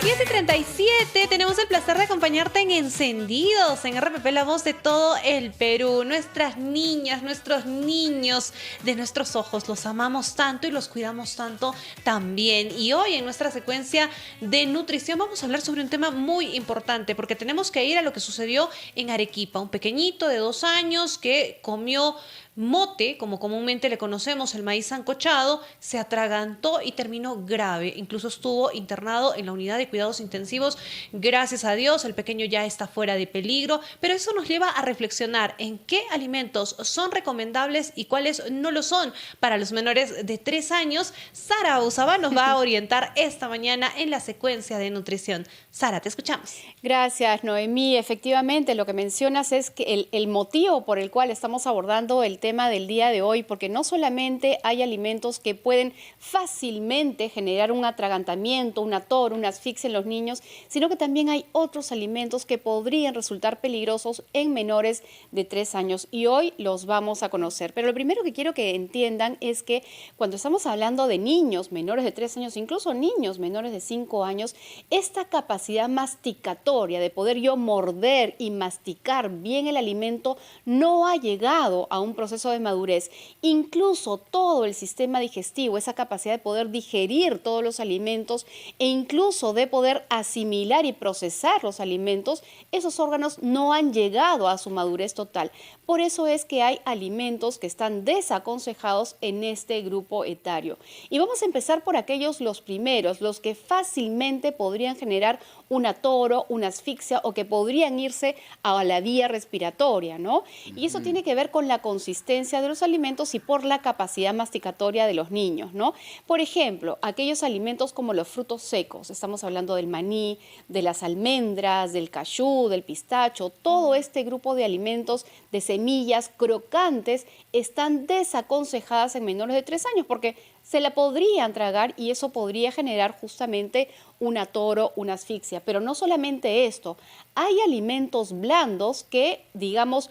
10:37, tenemos el placer de acompañarte en Encendidos, en RPP, la voz de todo el Perú. Nuestras niñas, nuestros niños de nuestros ojos, los amamos tanto y los cuidamos tanto también. Y hoy en nuestra secuencia de nutrición vamos a hablar sobre un tema muy importante, porque tenemos que ir a lo que sucedió en Arequipa. Un pequeñito de 2 años que comió mote, como comúnmente le conocemos, el maíz sancochado, se atragantó y terminó grave. Incluso estuvo internado en la unidad de cuidados intensivos. Gracias a Dios, el pequeño ya está fuera de peligro, pero eso nos lleva a reflexionar en qué alimentos son recomendables y cuáles no lo son para los menores de 3 años. Sara Bauzabal nos va a orientar esta mañana en la secuencia de nutrición. Sara, te escuchamos. Gracias, Noemí. Efectivamente, lo que mencionas es que el motivo por el cual estamos abordando el tema del día de hoy, porque no solamente hay alimentos que pueden fácilmente generar un atragantamiento, un ator, una asfixia en los niños, sino que también hay otros alimentos que podrían resultar peligrosos en menores de 3 años y hoy los vamos a conocer. Pero lo primero que quiero que entiendan es que cuando estamos hablando de niños menores de 3 años, incluso niños menores de 5 años, esta capacidad masticatoria de poder yo morder y masticar bien el alimento no ha llegado a un proceso de madurez. Incluso todo el sistema digestivo, esa capacidad de poder digerir todos los alimentos e incluso de poder asimilar y procesar los alimentos, esos órganos no han llegado a su madurez total. Por eso es que hay alimentos que están desaconsejados en este grupo etario. Y vamos a empezar por aquellos, los primeros, los que fácilmente podrían generar un atoro, una asfixia o que podrían irse a la vía respiratoria, ¿no? Y eso tiene que ver con la consistencia de los alimentos y por la capacidad masticatoria de los niños, ¿no? Por ejemplo, aquellos alimentos como los frutos secos, estamos hablando del maní, de las almendras, del cachú, del pistacho, todo este grupo de alimentos de semillas crocantes están desaconsejadas en menores de 3 años porque se la podrían tragar y eso podría generar justamente un atoro, una asfixia. Pero no solamente esto, hay alimentos blandos que, digamos,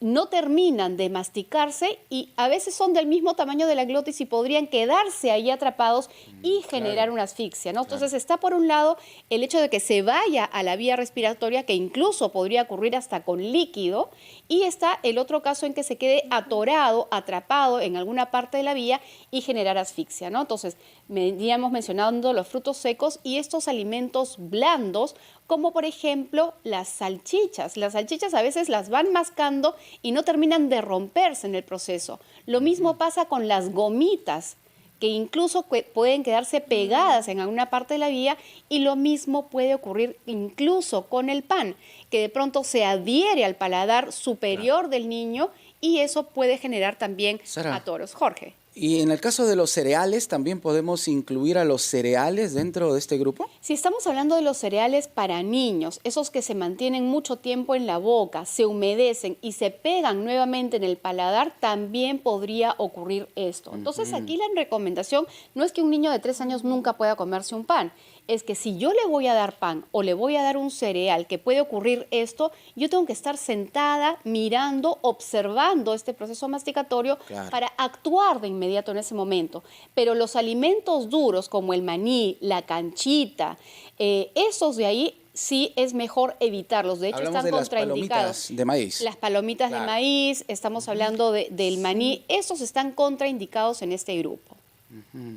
no terminan de masticarse y a veces son del mismo tamaño de la glotis y podrían quedarse ahí atrapados y generar una asfixia, ¿no? Entonces está por un lado el hecho de que se vaya a la vía respiratoria, que incluso podría ocurrir hasta con líquido, y está el otro caso en que se quede atorado, atrapado en alguna parte de la vía y generar asfixia, ¿no? Entonces, veníamos mencionando los frutos secos y estos alimentos blandos, como por ejemplo las salchichas. Las salchichas a veces las van mascando y no terminan de romperse en el proceso. Lo mismo pasa con las gomitas, que incluso pueden quedarse pegadas en alguna parte de la vía, y lo mismo puede ocurrir incluso con el pan, que de pronto se adhiere al paladar superior del niño y eso puede generar también atoros. Jorge. Y en el caso de los cereales, ¿también podemos incluir a los cereales dentro de este grupo? Si estamos hablando de los cereales para niños, esos que se mantienen mucho tiempo en la boca, se humedecen y se pegan nuevamente en el paladar, también podría ocurrir esto. Entonces aquí la recomendación no es que un niño de 3 años nunca pueda comerse un pan, es que si yo le voy a dar pan o le voy a dar un cereal que puede ocurrir esto, yo tengo que estar sentada, mirando, observando este proceso masticatorio para actuar de inmediato en ese momento. Pero los alimentos duros como el maní, la canchita, esos de ahí sí es mejor evitarlos. De hecho, hablamos están de contraindicados. Las palomitas de maíz. Las palomitas de maíz, estamos hablando del maní, esos están contraindicados en este grupo.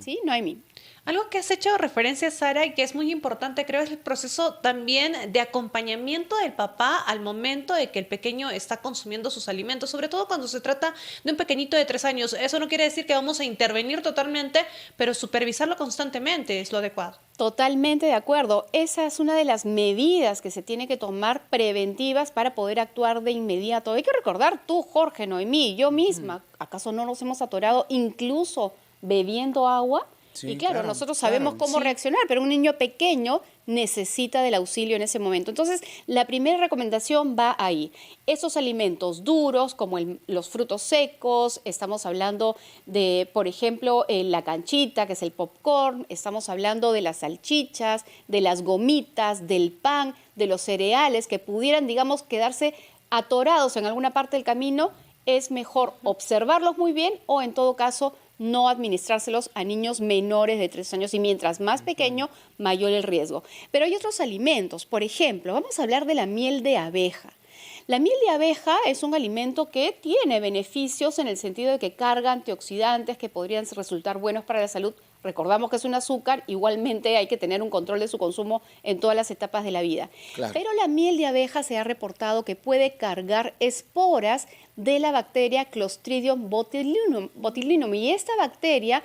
¿Sí, Noemí? Algo que has hecho referencia, Sara, y que es muy importante, creo, es el proceso también de acompañamiento del papá al momento de que el pequeño está consumiendo sus alimentos, sobre todo cuando se trata de un pequeñito de 3 años. Eso no quiere decir que vamos a intervenir totalmente, pero supervisarlo constantemente es lo adecuado. Totalmente de acuerdo. Esa es una de las medidas que se tiene que tomar preventivas para poder actuar de inmediato. Hay que recordar, tú, Jorge, Noemí, yo misma, ¿acaso no nos hemos atorado incluso bebiendo agua? Sí, y claro, nosotros sabemos cómo reaccionar, pero un niño pequeño necesita del auxilio en ese momento. Entonces, la primera recomendación va ahí. Esos alimentos duros, como los frutos secos, estamos hablando de, por ejemplo, la canchita, que es el popcorn, estamos hablando de las salchichas, de las gomitas, del pan, de los cereales, que pudieran, digamos, quedarse atorados en alguna parte del camino. Es mejor observarlos muy bien o, en todo caso, no administrárselos a niños menores de 3 años y mientras más pequeño, mayor el riesgo. Pero hay otros alimentos, por ejemplo, vamos a hablar de la miel de abeja. La miel de abeja es un alimento que tiene beneficios en el sentido de que carga antioxidantes que podrían resultar buenos para la salud. Recordamos que es un azúcar, igualmente hay que tener un control de su consumo en todas las etapas de la vida. Claro. Pero la miel de abeja se ha reportado que puede cargar esporas de la bacteria Clostridium botulinum. Y esta bacteria,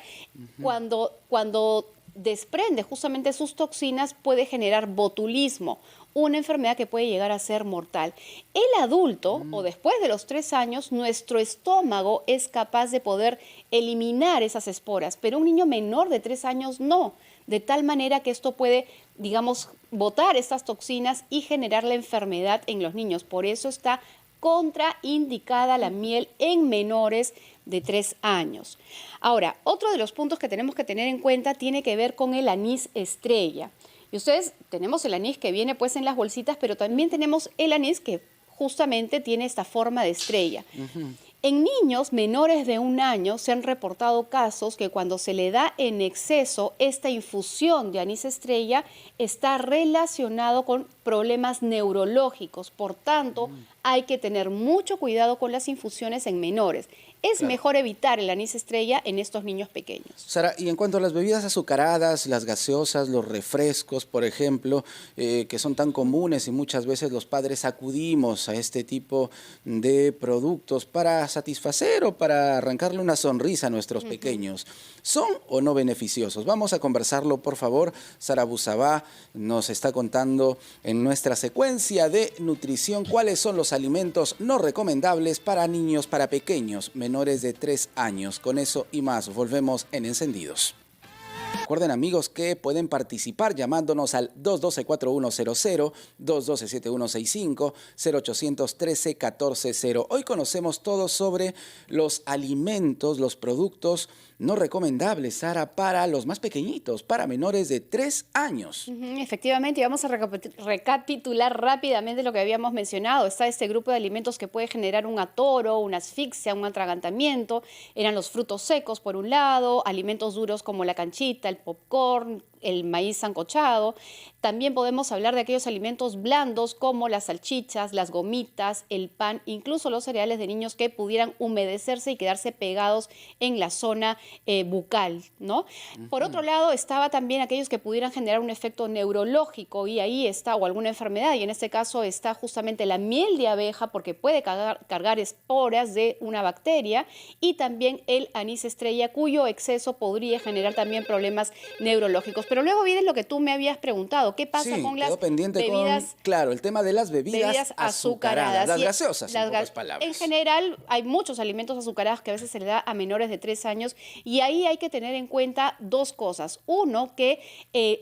cuando desprende justamente sus toxinas, puede generar botulismo, una enfermedad que puede llegar a ser mortal. El adulto, o después de los 3 años, nuestro estómago es capaz de poder eliminar esas esporas, pero un niño menor de 3 años no, de tal manera que esto puede, digamos, botar estas toxinas y generar la enfermedad en los niños. Por eso está contraindicada la miel en menores de 3 años. Ahora, otro de los puntos que tenemos que tener en cuenta tiene que ver con el anís estrella. Y ustedes, tenemos el anís que viene pues en las bolsitas, pero también tenemos el anís que justamente tiene esta forma de estrella. En niños menores de 1 año se han reportado casos que cuando se le da en exceso esta infusión de anís estrella está relacionado con problemas neurológicos. Por tanto, hay que tener mucho cuidado con las infusiones en menores. Es mejor evitar el anís estrella en estos niños pequeños. Sara, y en cuanto a las bebidas azucaradas, las gaseosas, los refrescos, por ejemplo, que son tan comunes y muchas veces los padres acudimos a este tipo de productos para satisfacer o para arrancarle una sonrisa a nuestros pequeños, ¿son o no beneficiosos? Vamos a conversarlo, por favor. Sara Busabá nos está contando en nuestra secuencia de nutrición cuáles son los alimentos no recomendables para niños, para pequeños, menores de 3 años. Con eso y más, volvemos en Encendidos. Recuerden, amigos, que pueden participar llamándonos al 212-4100, 212-7165, 0813-1400. Hoy conocemos todo sobre los alimentos, los productos no recomendables, Sara, para los más pequeñitos, para menores de 3 años. Efectivamente, y vamos a recapitular rápidamente lo que habíamos mencionado. Está este grupo de alimentos que puede generar un atoro, una asfixia, un atragantamiento. Eran los frutos secos, por un lado, alimentos duros como la canchita, el popcorn, el maíz sancochado. También podemos hablar de aquellos alimentos blandos como las salchichas, las gomitas, el pan, incluso los cereales de niños que pudieran humedecerse y quedarse pegados en la zona bucal, ¿no? Por otro lado, estaba también aquellos que pudieran generar un efecto neurológico y ahí está, o alguna enfermedad, y en este caso está justamente la miel de abeja porque puede cargar esporas de una bacteria, y también el anís estrella cuyo exceso podría generar también problemas neurológicos. Pero luego viene lo que tú me habías preguntado, ¿qué pasa con las bebidas? Claro, el tema de las bebidas azucaradas, las gaseosas, en pocas palabras. En general, hay muchos alimentos azucarados que a veces se le da a menores de 3 años y ahí hay que tener en cuenta 2 cosas. Uno, que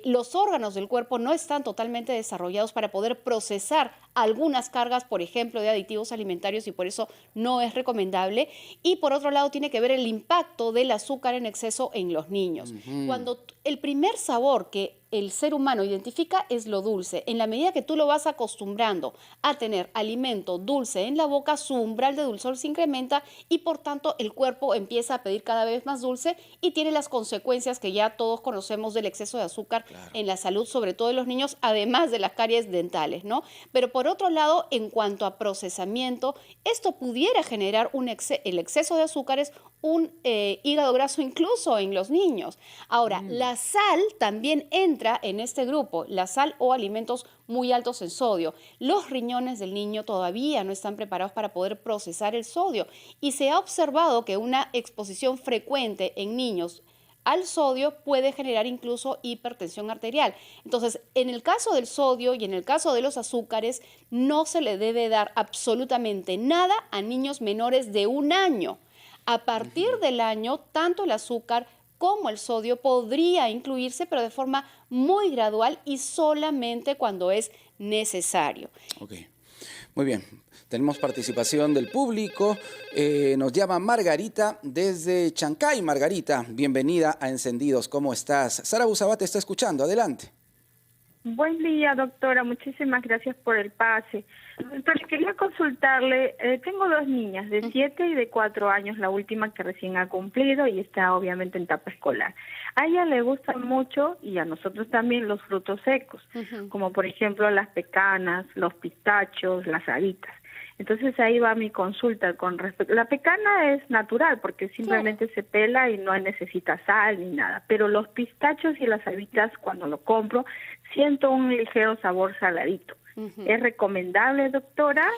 los órganos del cuerpo no están totalmente desarrollados para poder procesar algunas cargas, por ejemplo, de aditivos alimentarios, y por eso no es recomendable. Y por otro lado, tiene que ver el impacto del azúcar en exceso en los niños. Cuando el primer sabor que el ser humano identifica es lo dulce. En la medida que tú lo vas acostumbrando a tener alimento dulce en la boca, su umbral de dulzor se incrementa y por tanto el cuerpo empieza a pedir cada vez más dulce y tiene las consecuencias que ya todos conocemos del exceso de azúcar en la salud, sobre todo de los niños, además de las caries dentales, ¿no? Pero por otro lado, en cuanto a procesamiento, esto pudiera generar el exceso de azúcares, un hígado graso incluso en los niños. Ahora, la sal también entra en este grupo, la sal o alimentos muy altos en sodio. Los riñones del niño todavía no están preparados para poder procesar el sodio y se ha observado que una exposición frecuente en niños al sodio puede generar incluso hipertensión arterial. Entonces, en el caso del sodio y en el caso de los azúcares, no se le debe dar absolutamente nada a niños menores de 1 año. A partir del año, tanto el azúcar como el sodio podría incluirse, pero de forma muy gradual y solamente cuando es necesario. Ok, muy bien. Tenemos participación del público. Nos llama Margarita desde Chancay. Margarita, bienvenida a Encendidos. ¿Cómo estás? Sara Busabá te está escuchando. Adelante. Buen día, doctora. Muchísimas gracias por el pase. Doctora, quería consultarle. Tengo dos niñas, de 7 y de 4 años, la última que recién ha cumplido y está obviamente en etapa escolar. A ella le gustan mucho, y a nosotros también, los frutos secos, como por ejemplo las pecanas, los pistachos, las habitas. Entonces ahí va mi consulta con respecto. La pecana es natural porque simplemente se pela y no necesita sal ni nada, pero los pistachos y las habitas cuando lo compro siento un ligero sabor saladito. ¿Es recomendable, doctora?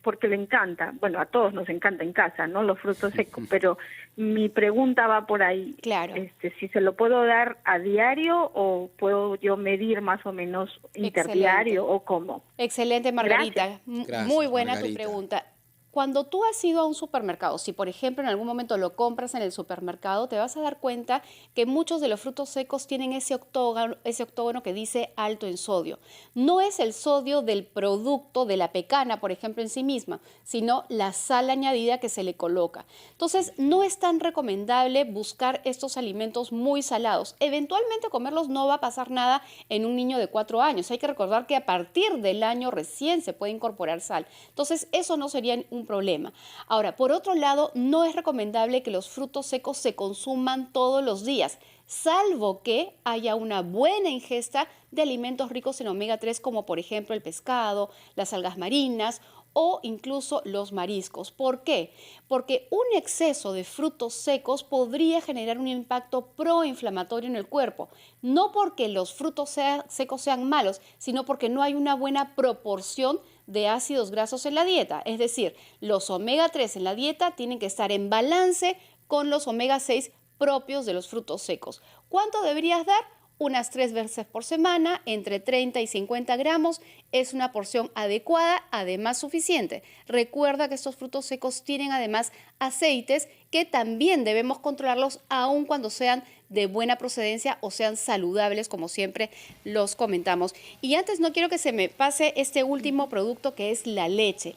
Porque le encanta, bueno, a todos nos encanta en casa, ¿no? Los frutos secos, pero mi pregunta va por ahí. Claro. Si se lo puedo dar a diario o puedo yo medir más o menos interdiario o cómo. Excelente, Margarita. Gracias, Muy buena Margarita. tu pregunta. Cuando tú has ido a un supermercado, si por ejemplo en algún momento lo compras en el supermercado, te vas a dar cuenta que muchos de los frutos secos tienen ese octógono que dice alto en sodio. No es el sodio del producto de la pecana, por ejemplo, en sí misma, sino la sal añadida que se le coloca. Entonces, no es tan recomendable buscar estos alimentos muy salados. Eventualmente comerlos no va a pasar nada en un niño de 4 años. Hay que recordar que a partir del año recién se puede incorporar sal. Entonces, eso no sería un problema. Ahora, por otro lado, no es recomendable que los frutos secos se consuman todos los días, salvo que haya una buena ingesta de alimentos ricos en omega 3, como por ejemplo el pescado, las algas marinas o incluso los mariscos. ¿Por qué? Porque un exceso de frutos secos podría generar un impacto proinflamatorio en el cuerpo. No porque los frutos secos sean malos, sino porque no hay una buena proporción de ácidos grasos en la dieta. Es decir, los omega 3 en la dieta tienen que estar en balance con los omega 6 propios de los frutos secos. ¿Cuánto deberías dar? Unas 3 veces por semana, entre 30 y 50 gramos, es una porción adecuada, además suficiente. Recuerda que estos frutos secos tienen además aceites que también debemos controlarlos aun cuando sean de buena procedencia o sean saludables, como siempre los comentamos. Y antes no quiero que se me pase este último producto que es la leche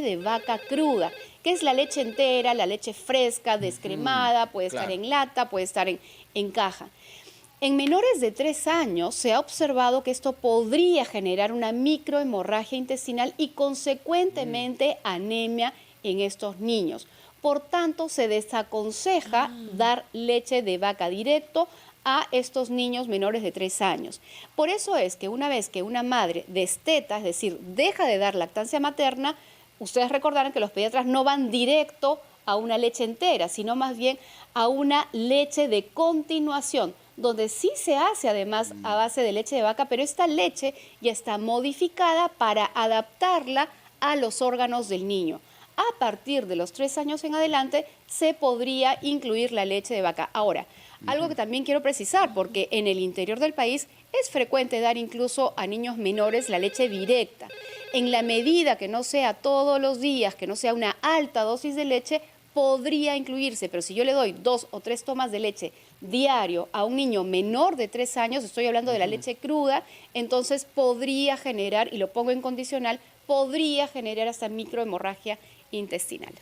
de vaca cruda, que es la leche entera, la leche fresca, descremada, puede estar en lata, puede estar en caja. En menores de 3 años se ha observado que esto podría generar una microhemorragia intestinal y consecuentemente anemia en estos niños. Por tanto, se desaconseja dar leche de vaca directo a estos niños menores de 3 años. Por eso es que una vez que una madre desteta, es decir, deja de dar lactancia materna, ustedes recordarán que los pediatras no van directo a una leche entera, sino más bien a una leche de continuación, donde sí se hace además a base de leche de vaca, pero esta leche ya está modificada para adaptarla a los órganos del niño. A partir de los 3 años en adelante se podría incluir la leche de vaca. Ahora, algo que también quiero precisar, porque en el interior del país es frecuente dar incluso a niños menores la leche directa. En la medida que no sea todos los días, que no sea una alta dosis de leche, podría incluirse, pero si yo le doy 2 o 3 tomas de leche diario a un niño menor de 3 años, estoy hablando de la leche cruda, entonces podría generar, y lo pongo en condicional, podría generar hasta microhemorragia intestinal.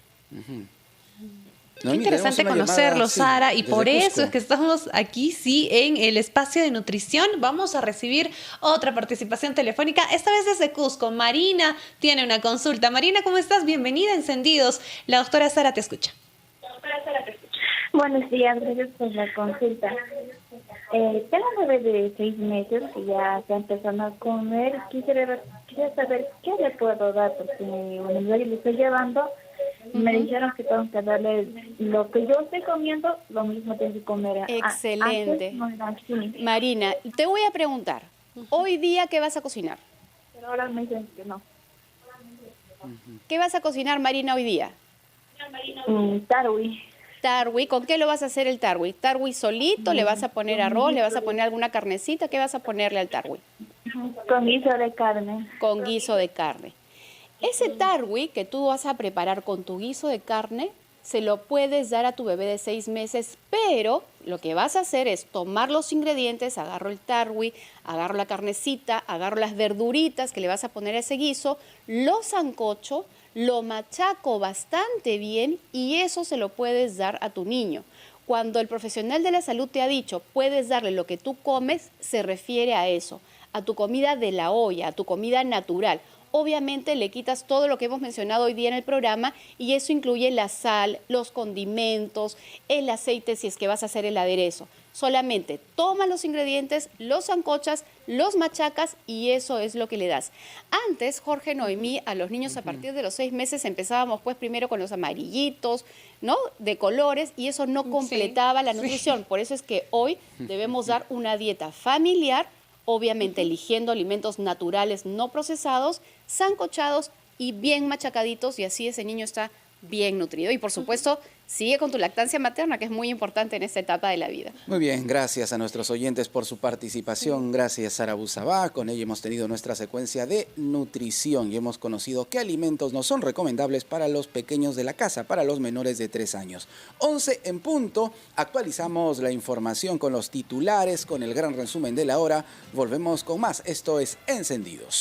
Qué interesante conocerlo, Sara, y por eso es que estamos aquí, sí, en el espacio de nutrición. Vamos a recibir otra participación telefónica, esta vez desde Cusco. Marina tiene una consulta. Marina, ¿cómo estás? Bienvenida a Encendidos. La doctora Sara te escucha. Buenos días, gracias por la consulta. Tengo un bebé de 6 meses y ya está empezando a comer. Quisiera saber qué le puedo dar, porque en el lugar le estoy llevando. Me dijeron que tengo que darle lo que yo estoy comiendo, lo mismo tengo que comer. Excelente. Antes no era así. Marina, te voy a preguntar, hoy día, ¿qué vas a cocinar? Pero ahora me dicen que no. ¿Qué vas a cocinar, Marina, hoy día? Tarwi. Tarwi, ¿con qué lo vas a hacer el tarwi? ¿Tarwi solito? ¿Le vas a poner arroz? ¿Le vas a poner alguna carnecita? ¿Qué vas a ponerle al tarwi? Con guiso de carne. Con guiso de carne. Ese tarwi que tú vas a preparar con tu guiso de carne, se lo puedes dar a tu bebé de 6 meses, pero lo que vas a hacer es tomar los ingredientes, agarro el tarwi, agarro la carnecita, agarro las verduritas que le vas a poner a ese guiso, lo sancocho, lo machaco bastante bien y eso se lo puedes dar a tu niño. Cuando el profesional de la salud te ha dicho puedes darle lo que tú comes, se refiere a eso, a tu comida de la olla, a tu comida natural. Obviamente le quitas todo lo que hemos mencionado hoy día en el programa y eso incluye la sal, los condimentos, el aceite si es que vas a hacer el aderezo. Solamente toma los ingredientes, los sancochas, los machacas y eso es lo que le das. Antes, Jorge, Noemí, a los niños a partir de los 6 meses empezábamos pues primero con los amarillitos, ¿no? De colores y eso no completaba la nutrición. Por eso es que hoy debemos dar una dieta familiar, obviamente eligiendo alimentos naturales no procesados, sancochados y bien machacaditos y así ese niño está bien nutrido. Y por supuesto, sigue con tu lactancia materna, que es muy importante en esta etapa de la vida. Muy bien, gracias a nuestros oyentes por su participación. Gracias, Sara Busabá. Con ella hemos tenido nuestra secuencia de nutrición y hemos conocido qué alimentos no son recomendables para los pequeños de la casa, para los menores de 3 años. 11 en punto, actualizamos la información con los titulares, con el gran resumen de la hora. Volvemos con más. Esto es Encendidos.